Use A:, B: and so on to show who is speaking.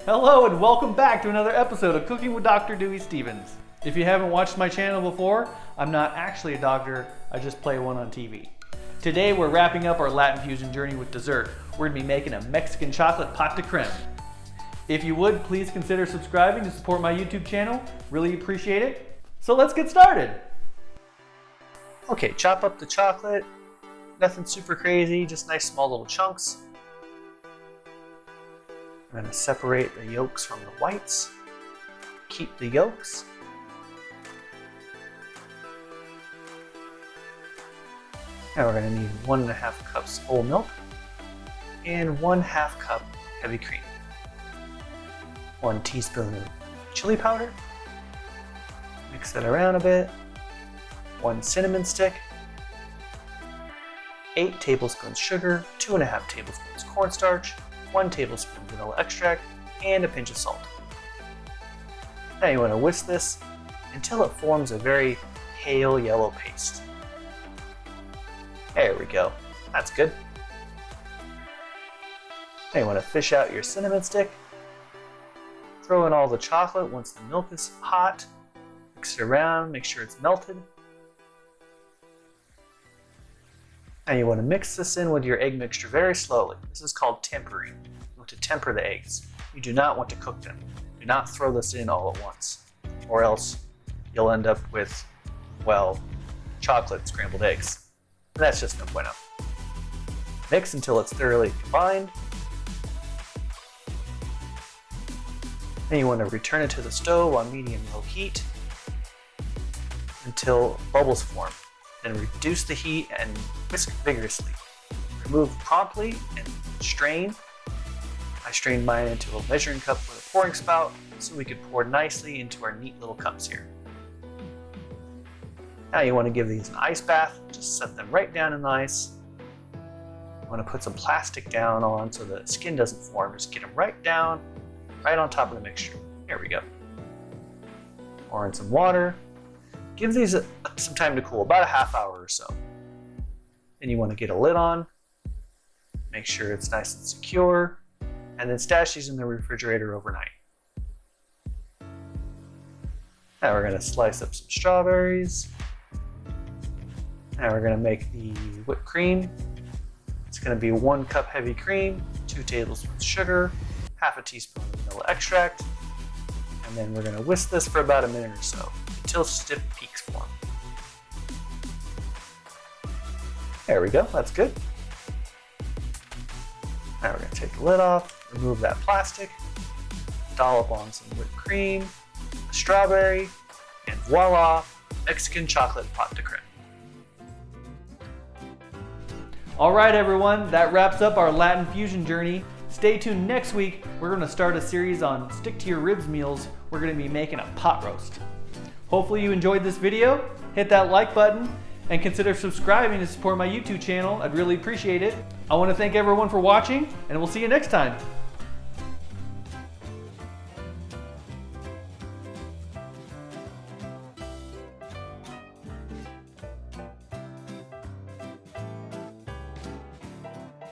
A: Hello and welcome back to another episode of Cooking with Dr. Dewey Stevens. If you haven't watched my channel before, I'm not actually a doctor, I just play one on TV. Today we're wrapping up our Latin fusion journey with dessert. We're going to be making a Mexican chocolate pâte de crème. If you would, please consider subscribing to support my YouTube channel. Really appreciate it. So let's get started. Okay, chop up the chocolate. Nothing super crazy, just nice small little chunks. I'm going to separate the yolks from the whites. Keep the yolks. Now we're going to need 1.5 cups whole milk and 1/2 cup heavy cream. 1 teaspoon of chili powder. Mix that around a bit. 1 cinnamon stick. 8 tablespoons sugar, 2.5 tablespoons cornstarch, 1 tablespoon vanilla extract, and a pinch of salt. Now you want to whisk this until it forms a very pale yellow paste. There we go. That's good. Now you want to fish out your cinnamon stick. Throw in all the chocolate once the milk is hot. Mix it around, make sure it's melted. Now you want to mix this in with your egg mixture very slowly. This is called tempering. You want to temper the eggs. You do not want to cook them. Do not throw this in all at once, or else you'll end up with, well, chocolate scrambled eggs. And that's just no bueno. Mix until it's thoroughly combined. Then you want to return it to the stove on medium-low heat until bubbles form. Then reduce the heat and whisk vigorously. Remove promptly and strain. I strained mine into a measuring cup with a pouring spout so we could pour nicely into our neat little cups here. Now you want to give these an ice bath. Just set them right down in the ice. You want to put some plastic down on so the skin doesn't form. Just get them right down, right on top of the mixture. There we go. Pour in some water. Give these some time to cool, about a half hour or so. Then you want to get a lid on, make sure it's nice and secure, and then stash these in the refrigerator overnight. Now we're going to slice up some strawberries. Now we're going to make the whipped cream. It's going to be 1 cup heavy cream, 2 tablespoons sugar, 1/2 teaspoon of vanilla extract, and then we're going to whisk this for about a minute or so until stiff peaks form. There we go, that's good. Now we're going to take the lid off, remove that plastic, dollop on some whipped cream, strawberry, and voila, Mexican chocolate pâte de crème. Alright everyone, that wraps up our Latin fusion journey. Stay tuned next week, we're going to start a series on stick to your ribs meals. We're going to be making a pot roast. Hopefully you enjoyed this video. Hit that like button and consider subscribing to support my YouTube channel. I'd really appreciate it. I want to thank everyone for watching, and we'll see you next time.